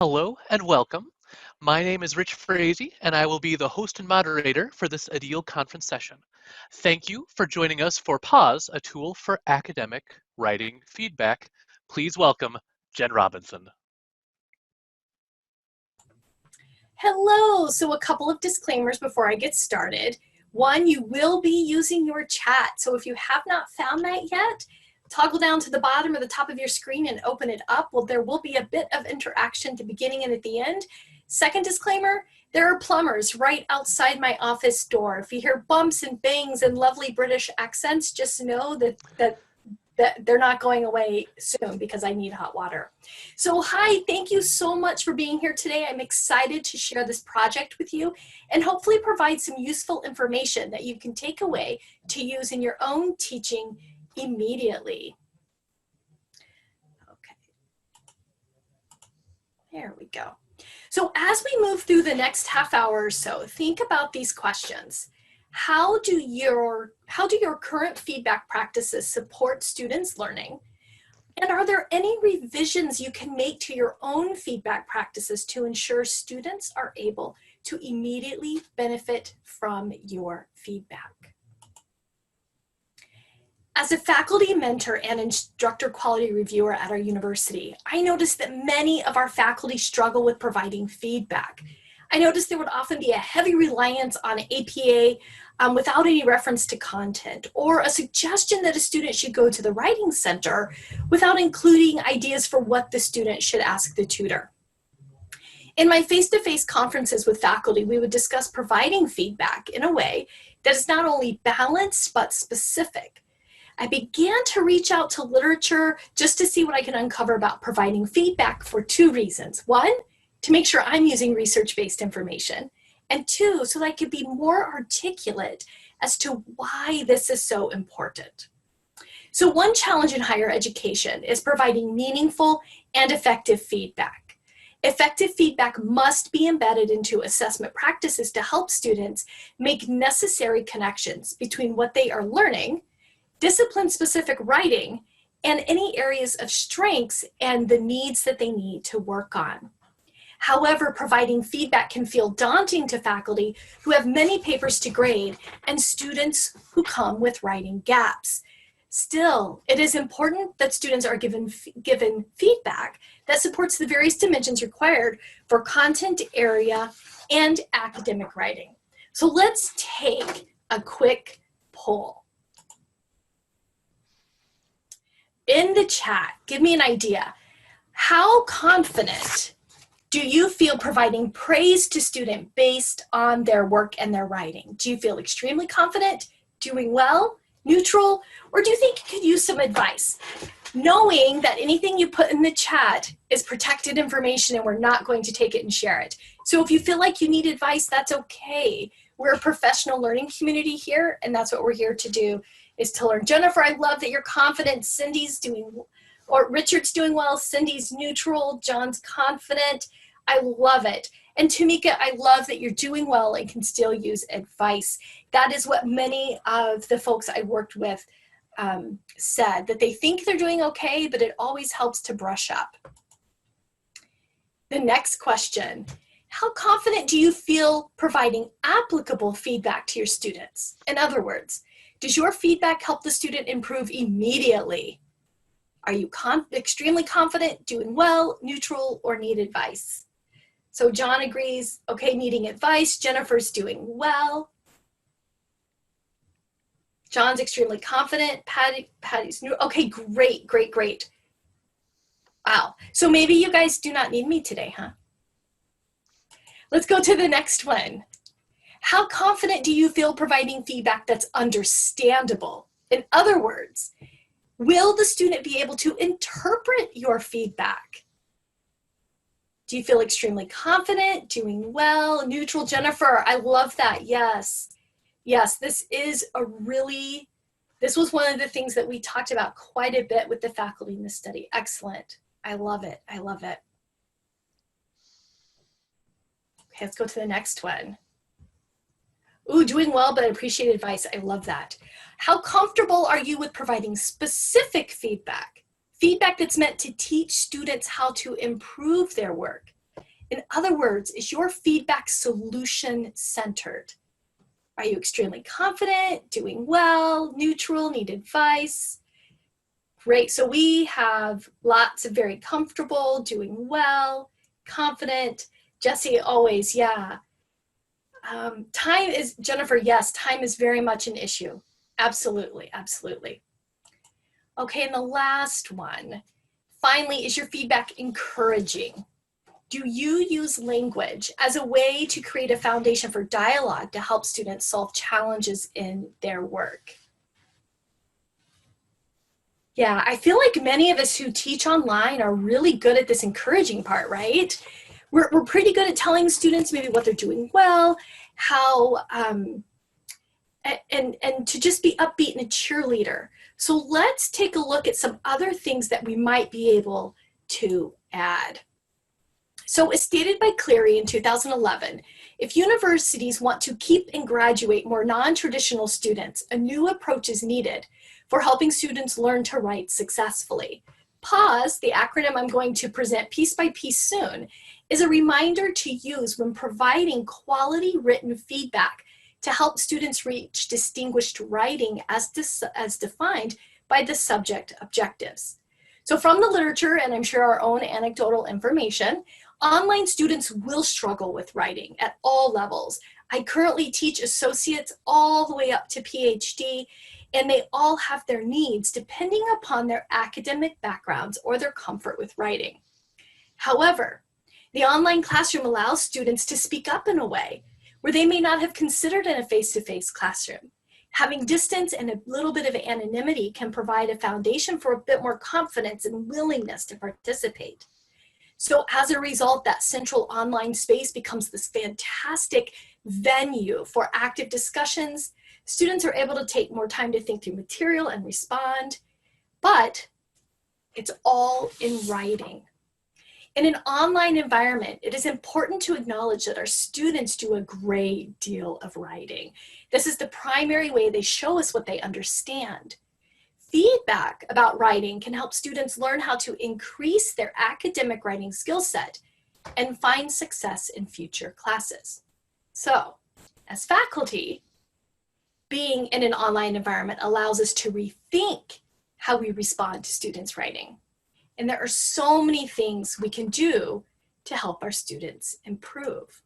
Hello and welcome. My name is Rich Frazee, and I will be the host and moderator for this ADEIL conference session. Thank you for joining us for Pause, a tool for academic writing feedback. Please welcome Jen Robinson. Hello, so a couple of disclaimers before I get started. One, you will be using your chat, so if you have not found that yet, toggle down to the bottom or the top of your screen and open it up. Well, there will be a bit of interaction at the beginning and at the end. Second disclaimer, there are plumbers right outside my office door. If you hear bumps and bangs and lovely British accents, just know that they're not going away soon because I need hot water. So hi, thank you so much for being here today. I'm excited to share this project with you and hopefully provide some useful information that you can take away to use in your own teaching immediately. Okay, there we go. So as we move through the next half hour or so, think about these questions. How do your current feedback practices support students' learning? And are there any revisions you can make to your own feedback practices to ensure students are able to immediately benefit from your feedback? As a faculty mentor and instructor quality reviewer at our university, I noticed that many of our faculty struggle with providing feedback. I noticed there would often be a heavy reliance on APA without any reference to content, or a suggestion that a student should go to the writing center without including ideas for what the student should ask the tutor. In my face-to-face conferences with faculty, we would discuss providing feedback in a way that is not only balanced but specific. I began to reach out to literature just to see what I could uncover about providing feedback for two reasons. One, to make sure I'm using research-based information, and two, so that I could be more articulate as to why this is so important. So one challenge in higher education is providing meaningful and effective feedback. Effective feedback must be embedded into assessment practices to help students make necessary connections between what they are learning, discipline-specific writing, and any areas of strengths and the needs that they need to work on. However, providing feedback can feel daunting to faculty who have many papers to grade and students who come with writing gaps. Still, it is important that students are given feedback that supports the various dimensions required for content area and academic writing. So let's take a quick poll. In the chat, give me an idea. How confident do you feel providing praise to students based on their work and their writing? Do you feel extremely confident, doing well, neutral, or do you think you could use some advice? Knowing that anything you put in the chat is protected information and we're not going to take it and share it. So if you feel like you need advice, that's okay. We're a professional learning community here, and that's what we're here to do, is to learn. Jennifer, I love that you're confident. Cindy's doing, or Richard's doing well. Cindy's neutral. John's confident. I love it. And Tamika, I love that you're doing well and can still use advice. That is what many of the folks I worked with said, that they think they're doing okay, but it always helps to brush up. The next question, how confident do you feel providing applicable feedback to your students? In other words, does your feedback help the student improve immediately? Are you extremely confident, doing well, neutral, or need advice? So John agrees, okay, needing advice. Jennifer's doing well. John's extremely confident. Patty's new. Okay, great, great, great. Wow. So maybe you guys do not need me today, huh? Let's go to the next one. How confident do you feel providing feedback that's understandable? In other words, will the student be able to interpret your feedback? Do you feel extremely confident, doing well, neutral? Jennifer, I love that. Yes. Yes, this was one of the things that we talked about quite a bit with the faculty in this study. Excellent. I love it. I love it. Okay, let's go to the next one. Ooh, doing well, but I appreciate advice. I love that. How comfortable are you with providing specific feedback? Feedback that's meant to teach students how to improve their work. In other words, is your feedback solution-centered? Are you extremely confident, doing well, neutral, need advice? Great, so we have lots of very comfortable, doing well, confident. Jesse, always, yeah. Time is, Jennifer, yes, time is very much an issue. Absolutely, absolutely. Okay, and the last one. Finally, is your feedback encouraging? Do you use language as a way to create a foundation for dialogue to help students solve challenges in their work? Yeah, I feel like many of us who teach online are really good at this encouraging part, right? We're pretty good at telling students maybe what they're doing well, how, and to just be upbeat and a cheerleader. So let's take a look at some other things that we might be able to add. So as stated by Cleary in 2011, if universities want to keep and graduate more non-traditional students, a new approach is needed for helping students learn to write successfully. PAUSE, the acronym I'm going to present piece by piece soon, is a reminder to use when providing quality written feedback to help students reach distinguished writing as defined by the subject objectives. So from the literature, and I'm sure our own anecdotal information, online students will struggle with writing at all levels. I currently teach associates all the way up to PhD, and they all have their needs depending upon their academic backgrounds or their comfort with writing. However, the online classroom allows students to speak up in a way where they may not have considered in a face-to-face classroom. Having distance and a little bit of anonymity can provide a foundation for a bit more confidence and willingness to participate. So as a result, that central online space becomes this fantastic venue for active discussions. Students are able to take more time to think through material and respond, but it's all in writing. In an online environment, it is important to acknowledge that our students do a great deal of writing. This is the primary way they show us what they understand. Feedback about writing can help students learn how to increase their academic writing skill set and find success in future classes. So, as faculty, being in an online environment allows us to rethink how we respond to students' writing. And there are so many things we can do to help our students improve.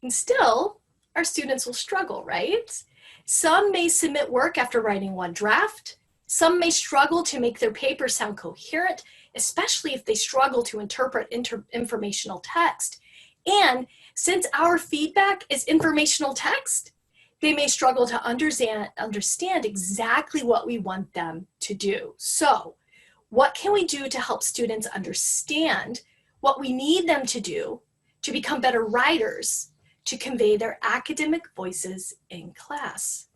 And still, our students will struggle, right? Some may submit work after writing one draft. Some may struggle to make their paper sound coherent, especially if they struggle to interpret informational text. And since our feedback is informational text, they may struggle to understand exactly what we want them to do. So, what can we do to help students understand what we need them to do to become better writers, to convey their academic voices in class?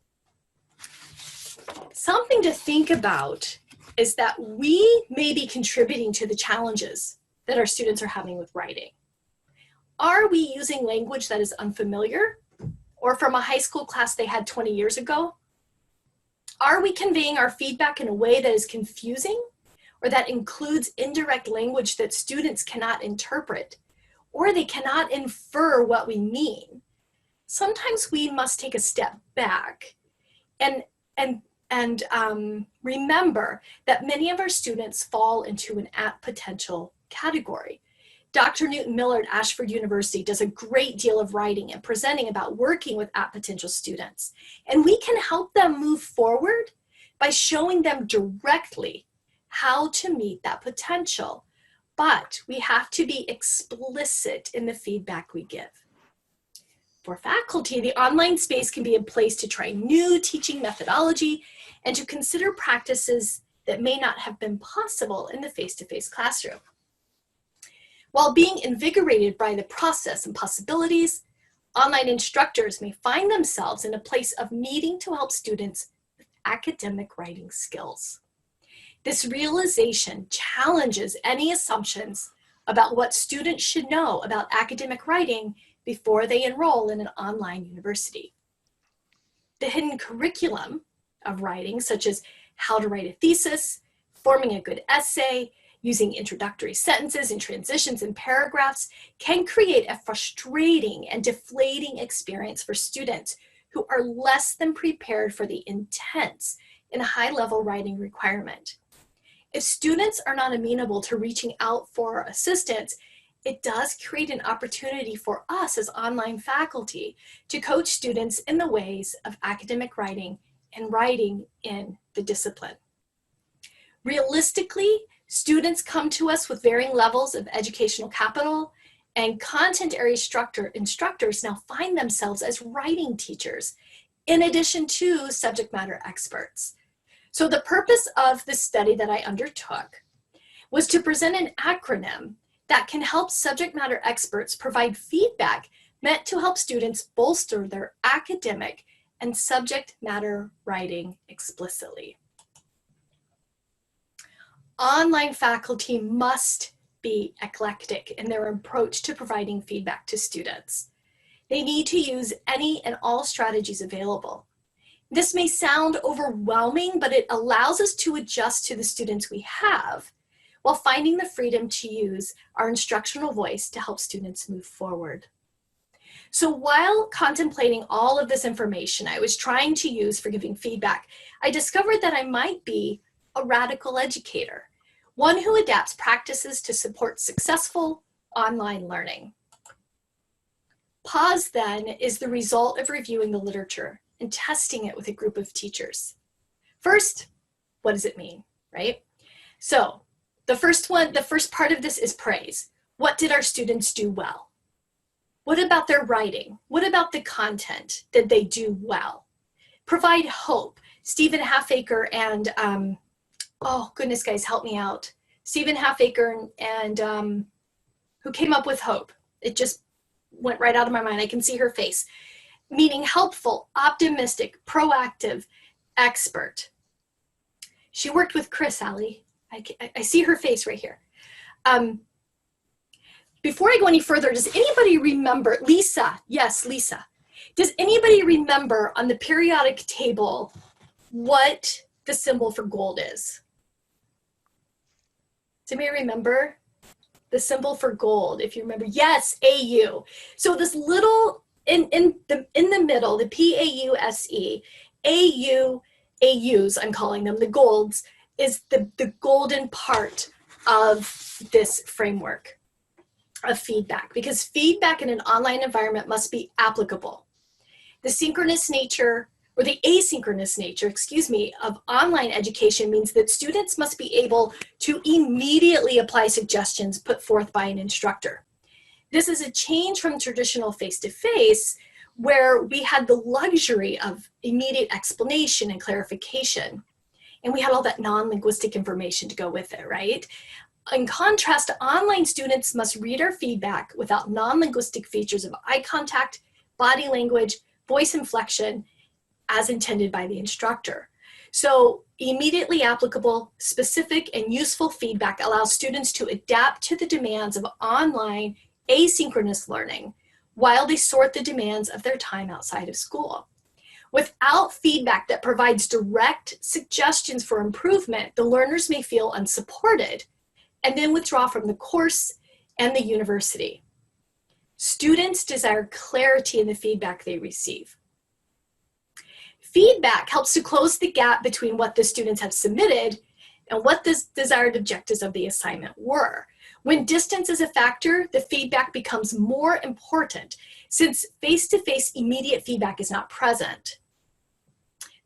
Something to think about is that we may be contributing to the challenges that our students are having with writing. Are we using language that is unfamiliar or from a high school class they had 20 years ago? Are we conveying our feedback in a way that is confusing or that includes indirect language that students cannot interpret, or they cannot infer what we mean? Sometimes we must take a step back and remember that many of our students fall into an at potential category. Dr. Newton Miller at Ashford University does a great deal of writing and presenting about working with at potential students. And we can help them move forward by showing them directly how to meet that potential. But we have to be explicit in the feedback we give. For faculty, the online space can be a place to try new teaching methodology and to consider practices that may not have been possible in the face-to-face classroom. While being invigorated by the process and possibilities, online instructors may find themselves in a place of needing to help students with academic writing skills. This realization challenges any assumptions about what students should know about academic writing before they enroll in an online university. The hidden curriculum of writing, such as how to write a thesis, forming a good essay, Using introductory sentences and transitions and paragraphs can create a frustrating and deflating experience for students who are less than prepared for the intense and high-level writing requirement. If students are not amenable to reaching out for assistance, it does create an opportunity for us as online faculty to coach students in the ways of academic writing and writing in the discipline. Realistically, students come to us with varying levels of educational capital, and content area instructors now find themselves as writing teachers, in addition to subject matter experts. So the purpose of this study that I undertook was to present an acronym that can help subject matter experts provide feedback meant to help students bolster their academic and subject matter writing explicitly. Online faculty must be eclectic in their approach to providing feedback to students. They need to use any and all strategies available. This may sound overwhelming, but it allows us to adjust to the students we have while finding the freedom to use our instructional voice to help students move forward. So while contemplating all of this information I was trying to use for giving feedback, I discovered that I might be a radical educator, one who adapts practices to support successful online learning. Pause then is the result of reviewing the literature and testing it with a group of teachers. First, what does it mean, right? So the first part of this is praise. What did our students do well? What about their writing? What about the content? Did they do well? Provide hope. Stephen Halfacre and, oh goodness guys, help me out. Stephen Halfacre and who came up with hope. It just went right out of my mind. I can see her face. Meaning helpful, optimistic, proactive, expert. She worked with Chris, Allie. I see her face right here. Before I go any further, does anybody remember, Lisa, yes, Lisa. Does anybody remember on the periodic table what the symbol for gold is? Does anybody remember the symbol for gold? If you remember, yes, AU. So this little, in the middle, the PAUSE, AUs, I'm calling them, the golds, is the golden part of this framework of feedback, because feedback in an online environment must be applicable. The synchronous nature, or the asynchronous nature, of online education means that students must be able to immediately apply suggestions put forth by an instructor. This is a change from traditional face-to-face, where we had the luxury of immediate explanation and clarification, and we had all that non-linguistic information to go with it, right? In contrast, online students must read our feedback without non-linguistic features of eye contact, body language, voice inflection, as intended by the instructor. So immediately applicable, specific, and useful feedback allows students to adapt to the demands of online asynchronous learning while they sort the demands of their time outside of school. Without feedback that provides direct suggestions for improvement, the learners may feel unsupported and then withdraw from the course and the university. Students desire clarity in the feedback they receive. Feedback helps to close the gap between what the students have submitted and what the desired objectives of the assignment were. When distance is a factor, the feedback becomes more important since face-to-face immediate feedback is not present.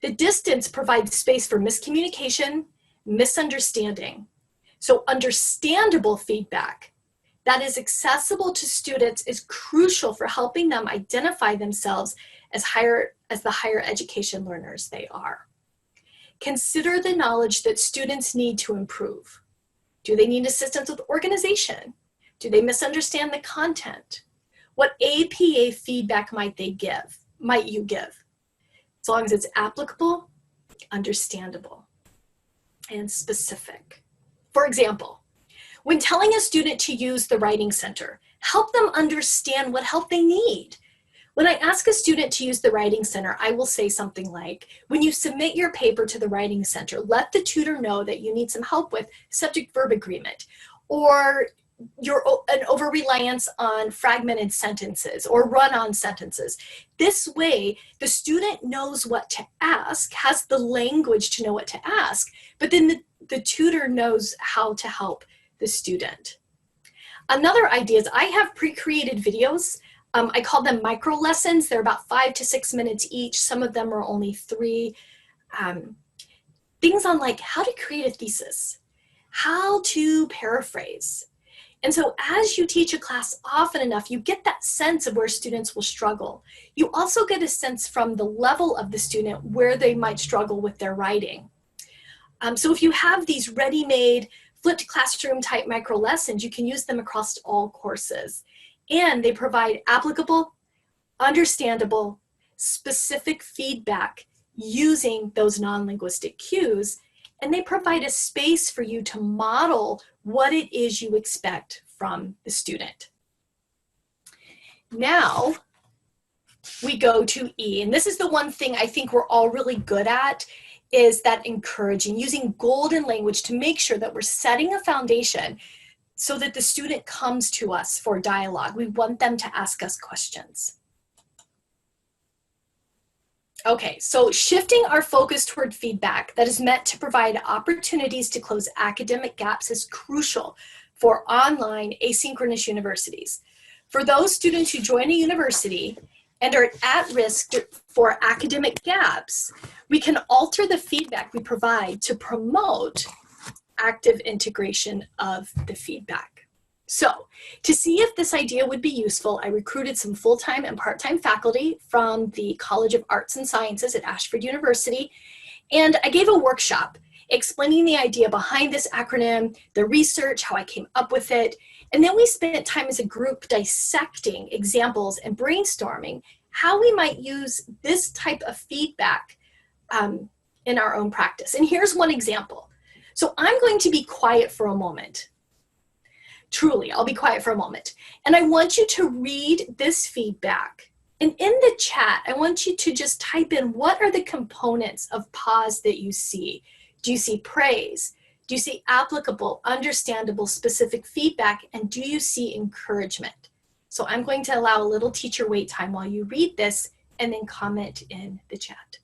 The distance provides space for miscommunication, misunderstanding. So understandable feedback that is accessible to students is crucial for helping them identify themselves as the higher education learners they are. Consider the knowledge that students need to improve. Do they need assistance with organization? Do they misunderstand the content? What APA feedback might you give? As long as it's applicable, understandable, and specific. For example, when telling a student to use the Writing Center, help them understand what help they need. When I ask a student to use the Writing Center, I will say something like, when you submit your paper to the Writing Center, let the tutor know that you need some help with subject-verb agreement, or an over-reliance on fragmented sentences or run-on sentences. This way, the student knows what to ask, has the language to know what to ask, but then the tutor knows how to help the student. Another idea is I have pre-created videos. I call them micro lessons. They're about 5 to 6 minutes each. Some of them are only 3. Things on like how to create a thesis, how to paraphrase. And so as you teach a class often enough, you get that sense of where students will struggle. You also get a sense from the level of the student where they might struggle with their writing. So if you have these ready-made flipped classroom type micro lessons, you can use them across all courses. And they provide applicable, understandable, specific feedback using those non-linguistic cues. And they provide a space for you to model what it is you expect from the student. Now we go to E, and this is the one thing I think we're all really good at, is that encouraging, using golden language to make sure that we're setting a foundation so that the student comes to us for dialogue. We want them to ask us questions. Okay, so shifting our focus toward feedback that is meant to provide opportunities to close academic gaps is crucial for online asynchronous universities. For those students who join a university and are at risk for academic gaps, we can alter the feedback we provide to promote active integration of the feedback. So to see if this idea would be useful, I recruited some full-time and part-time faculty from the College of Arts and Sciences at Ashford University, and I gave a workshop explaining the idea behind this acronym, the research, how I came up with it, and then we spent time as a group dissecting examples and brainstorming how we might use this type of feedback in our own practice. And here's one example. So I'm going to be quiet for a moment. Truly, I'll be quiet for a moment. And I want you to read this feedback. And in the chat, I want you to just type in, what are the components of pause that you see? Do you see praise? Do you see applicable, understandable, specific feedback? And do you see encouragement? So I'm going to allow a little teacher wait time while you read this and then comment in the chat.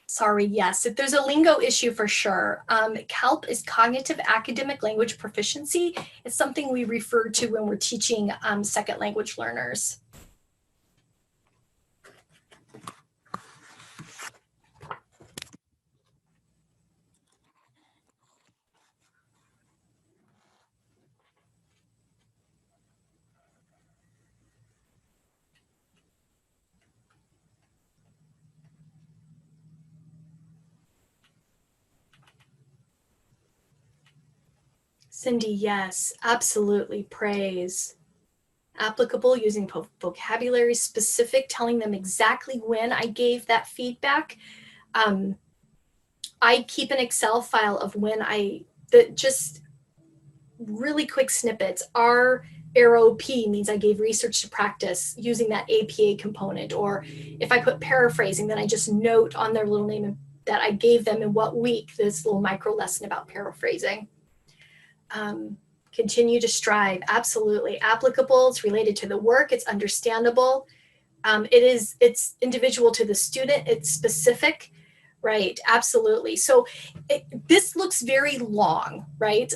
Sorry, yes, if there's a lingo issue for sure. CALP is Cognitive Academic Language Proficiency. It's something we refer to when we're teaching second language learners. Cindy, yes, absolutely. Praise. Applicable, using vocabulary specific, telling them exactly when I gave that feedback. I keep an Excel file of when just really quick snippets. ROP means I gave research to practice using that APA component. Or if I put paraphrasing, then I just note on their little name that I gave them in what week this little micro lesson about paraphrasing. Continue to strive, absolutely. Applicable, it's related to the work, it's understandable. It's individual to the student, it's specific, right? Absolutely. So this looks very long, right?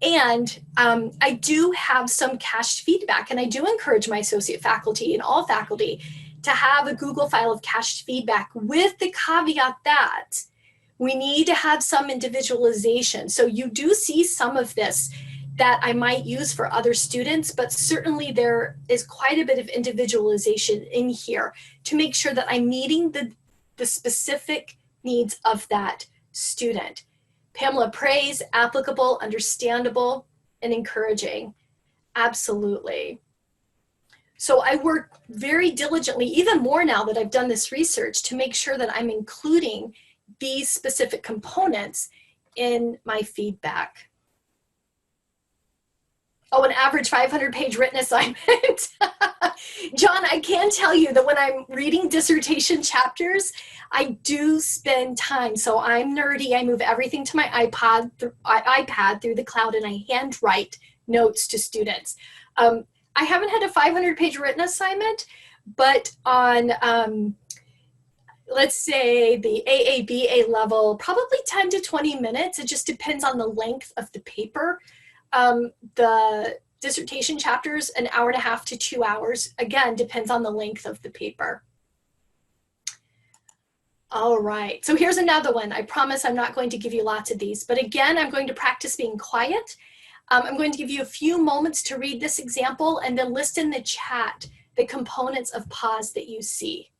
And I do have some cached feedback, and I do encourage my associate faculty and all faculty to have a Google file of cached feedback, with the caveat that we need to have some individualization. So you do see some of this that I might use for other students, but certainly there is quite a bit of individualization in here to make sure that I'm meeting the specific needs of that student. Pamela, praise, applicable, understandable, and encouraging. Absolutely. So I work very diligently, even more now that I've done this research, to make sure that I'm including these specific components in my feedback. Oh, an average 500-page written assignment. John, I can tell you that when I'm reading dissertation chapters, I do spend time. So I'm nerdy. I move everything to my iPad through the cloud, and I handwrite notes to students. I haven't had a 500-page written assignment, but on let's say the AABA level, probably 10 to 20 minutes. It just depends on the length of the paper. The dissertation chapters, an hour and a half to 2 hours. Again, depends on the length of the paper. All right, so here's another one. I promise I'm not going to give you lots of these, but again, I'm going to practice being quiet. I'm going to give you a few moments to read this example and then list in the chat the components of pause that you see.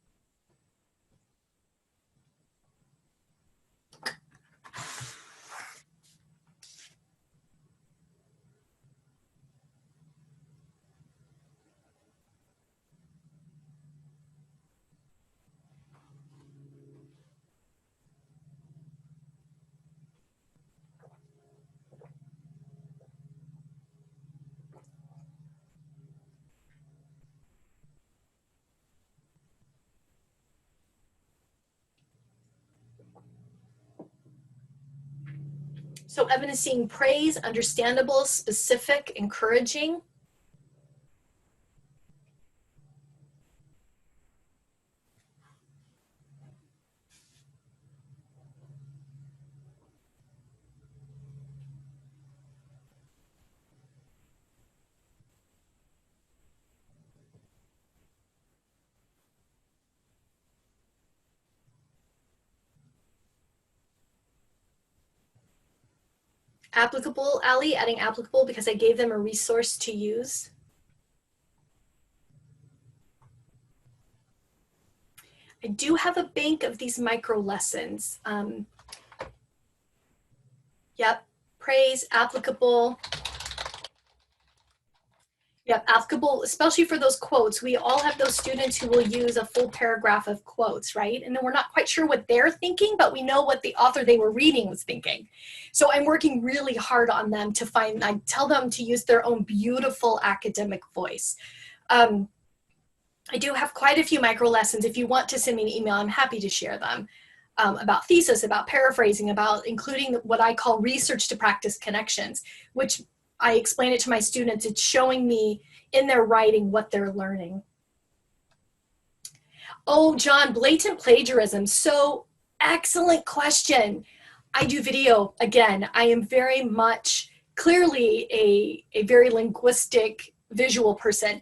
So Evan is seeing praise, understandable, specific, encouraging. Applicable, Ali, adding applicable because I gave them a resource to use. I do have a bank of these micro lessons. Yep, praise, applicable. Yep, applicable, especially for those quotes. We all have those students who will use a full paragraph of quotes, right? And then we're not quite sure what they're thinking, but we know what the author they were reading was thinking. So I'm working really hard on them to find, I tell them to use their own beautiful academic voice. I do have quite a few micro lessons. If you want to send me an email, I'm happy to share them. About thesis, about paraphrasing, about including what I call research to practice connections, which I explain it to my students. It's showing me in their writing what they're learning. Oh, John, blatant plagiarism. So excellent question. I do video. Again, I am very much clearly a very linguistic visual person.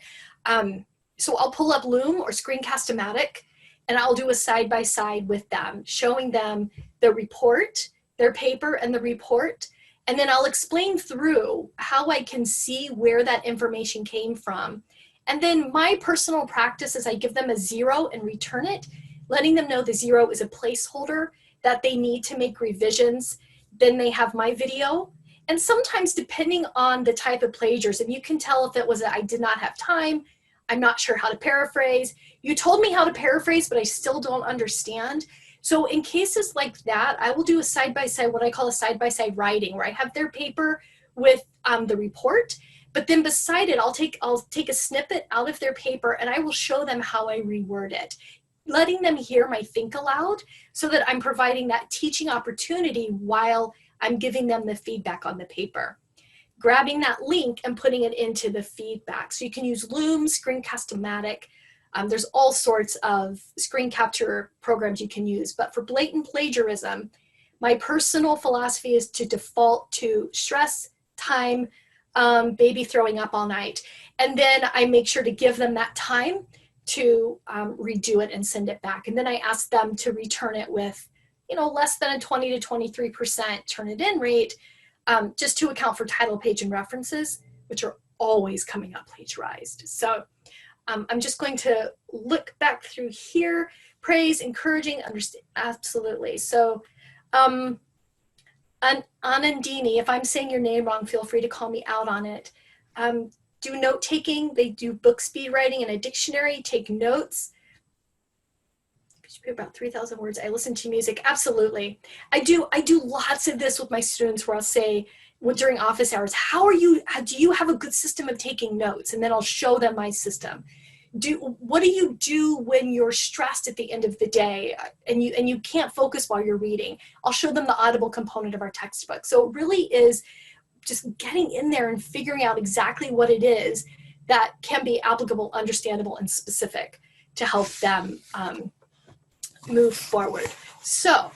So I'll pull up Loom or Screencast-O-Matic, and I'll do a side-by-side with them, showing them the report, their paper and the report, and then I'll explain through how I can see where that information came from. And then my personal practice is I give them a 0 and return it, letting them know the 0 is a placeholder that they need to make revisions. Then they have my video, And sometimes depending on the type of plagiarism, you can tell if it was I did not have time, I'm not sure how to paraphrase, you told me how to paraphrase, but I still don't understand. So in cases like that, I will do a side-by-side, what I call a side-by-side writing, where I have their paper with the report, but then beside it, I'll take a snippet out of their paper and I will show them how I reword it, letting them hear my think aloud so that I'm providing that teaching opportunity while I'm giving them the feedback on the paper. Grabbing that link and putting it into the feedback. So you can use Loom, Screencast-O-Matic. There's all sorts of screen capture programs you can use, but for blatant plagiarism, my personal philosophy is to default to stress, time, baby throwing up all night. And then I make sure to give them that time to redo it and send it back. And then I ask them to return it with, less than a 20 to 23% turn it in rate, just to account for title, page, and references, which are always coming up plagiarized. So I'm just going to look back through here. Praise, encouraging, understand, absolutely. So Anandini, if I'm saying your name wrong, feel free to call me out on it. Do note taking, they do book speed writing in a dictionary, take notes. About 3,000 words. I listen to music. Absolutely. I do lots of this with my students where I'll say, during office hours, do you have a good system of taking notes? And then I'll show them my system. What do you do when you're stressed at the end of the day and you can't focus while you're reading? I'll show them the audible component of our textbook. So it really is just getting in there and figuring out exactly what it is that can be applicable, understandable, and specific to help them move forward. So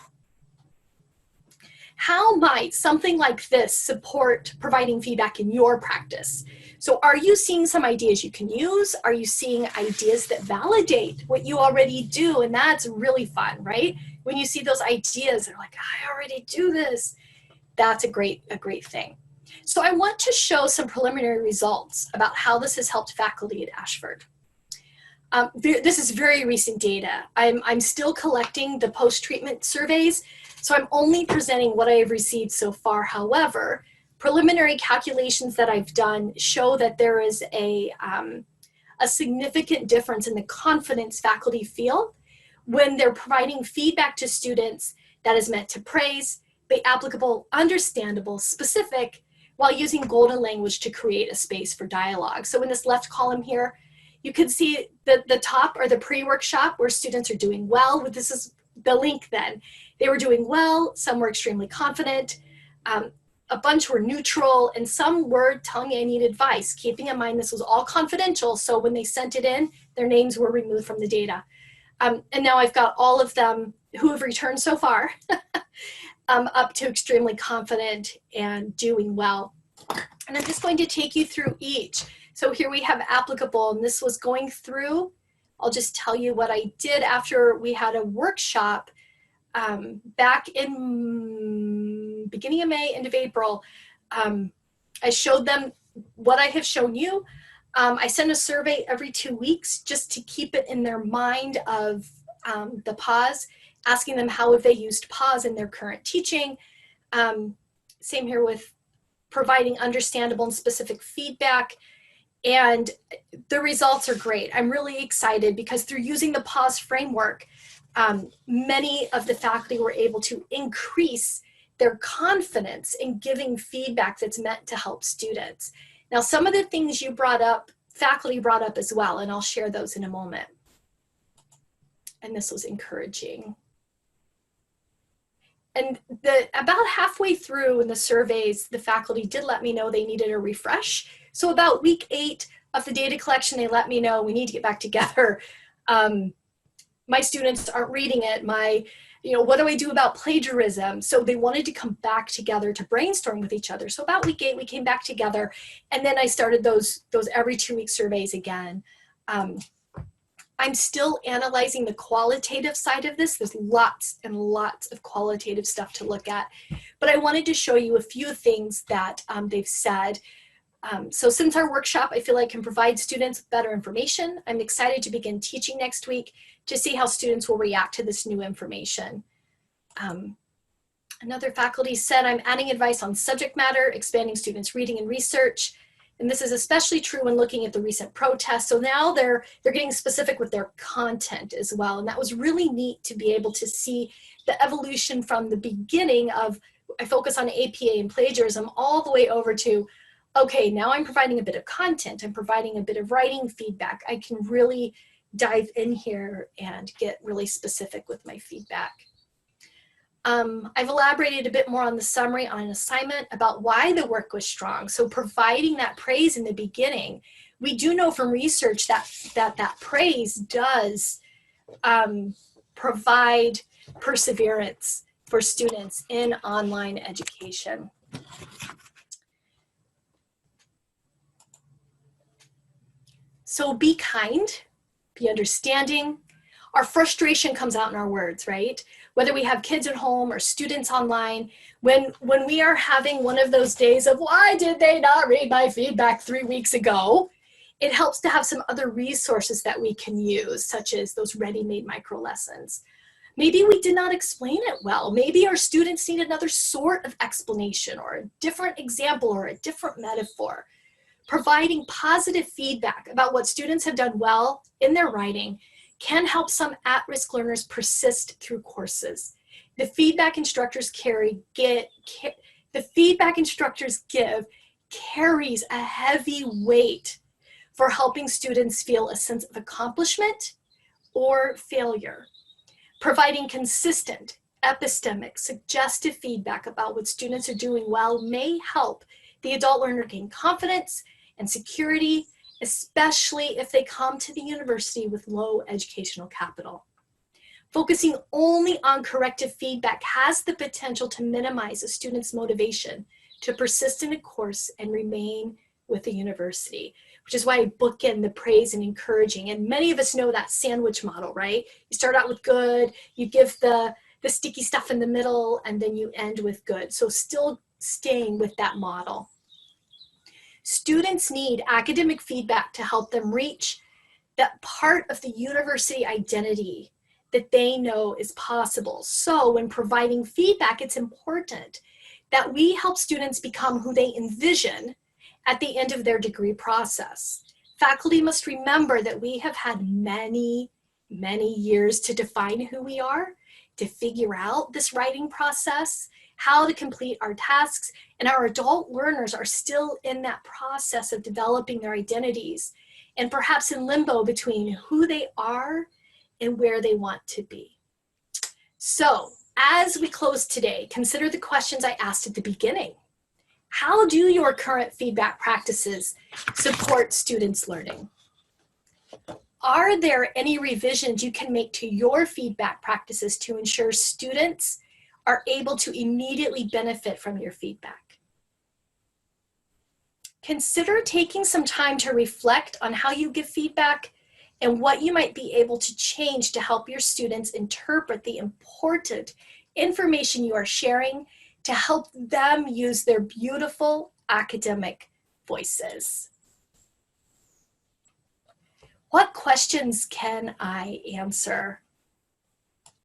how might something like this support providing feedback in your practice? So are you seeing some ideas you can use? Are you seeing ideas that validate what you already do? And that's really fun, right? When you see those ideas, they're like, I already do this. That's a great thing. So I want to show some preliminary results about how this has helped faculty at Ashford. This is very recent data. I'm still collecting the post-treatment surveys, so I'm only presenting what I have received so far. However, preliminary calculations that I've done show that there is a significant difference in the confidence faculty feel when they're providing feedback to students that is meant to praise, be applicable, understandable, specific, while using golden language to create a space for dialogue. So in this left column here, you can see the top are the pre-workshop where students are doing well. This is the link then. They were doing well, some were extremely confident, a bunch were neutral, and some were telling me I need advice, keeping in mind this was all confidential, so when they sent it in, their names were removed from the data. And now I've got all of them who have returned so far up to extremely confident and doing well. And I'm just going to take you through each. So here we have applicable, and this was going through. I'll just tell you what I did after we had a workshop back in beginning of May, end of April. I showed them what I have shown you. I send a survey every 2 weeks just to keep it in their mind of the pause, asking them how have they used pause in their current teaching. Same here with providing understandable and specific feedback. And the results are great. I'm really excited because through using the pause framework, many of the faculty were able to increase their confidence in giving feedback that's meant to help students. Now, some of the things you brought up, faculty brought up as well, and I'll share those in a moment. And this was encouraging. And about halfway through in the surveys, the faculty did let me know they needed a refresh. So about week 8 of the data collection, they let me know we need to get back together. My students aren't reading it. What do I do about plagiarism? So they wanted to come back together to brainstorm with each other. So about week 8, we came back together, and then I started those every 2-week surveys again. I'm still analyzing the qualitative side of this. There's lots and lots of qualitative stuff to look at, but I wanted to show you a few things that they've said. So since our workshop, I feel I can provide students with better information. I'm excited to begin teaching next week to see how students will react to this new information. Another faculty said, I'm adding advice on subject matter, expanding students' reading and research. And this is especially true when looking at the recent protests. So now they're getting specific with their content as well. And that was really neat to be able to see the evolution from the beginning of, I focus on APA and plagiarism, all the way over to, okay, now I'm providing a bit of content, I'm providing a bit of writing feedback. I can really dive in here and get really specific with my feedback. I've elaborated a bit more on the summary on an assignment about why the work was strong. So providing that praise in the beginning, we do know from research that praise does provide perseverance for students in online education. So be kind, be understanding. Our frustration comes out in our words, right? Whether we have kids at home or students online, when we are having one of those days of, why did they not read my feedback 3 weeks ago? It helps to have some other resources that we can use, such as those ready-made micro lessons. Maybe we did not explain it well. Maybe our students need another sort of explanation or a different example or a different metaphor. Providing positive feedback about what students have done well in their writing can help some at-risk learners persist through courses. The feedback instructors give carries a heavy weight for helping students feel a sense of accomplishment or failure. Providing consistent, epistemic, suggestive feedback about what students are doing well may help the adult learner gain confidence and security, especially if they come to the university with low educational capital. Focusing only on corrective feedback has the potential to minimize a student's motivation to persist in a course and remain with the university, which is why I bookend the praise and encouraging. And many of us know that sandwich model, right? You start out with good, you give the sticky stuff in the middle, and then you end with good. So still staying with that model. Students need academic feedback to help them reach that part of the university identity that they know is possible. So when providing feedback, it's important that we help students become who they envision at the end of their degree process. Faculty must remember that we have had many, many years to define who we are, to figure out this writing process, how to complete our tasks, and our adult learners are still in that process of developing their identities and perhaps in limbo between who they are and where they want to be. So as we close today, consider the questions I asked at the beginning. How do your current feedback practices support students' learning? Are there any revisions you can make to your feedback practices to ensure students are able to immediately benefit from your feedback? Consider taking some time to reflect on how you give feedback and what you might be able to change to help your students interpret the important information you are sharing to help them use their beautiful academic voices. What questions can I answer?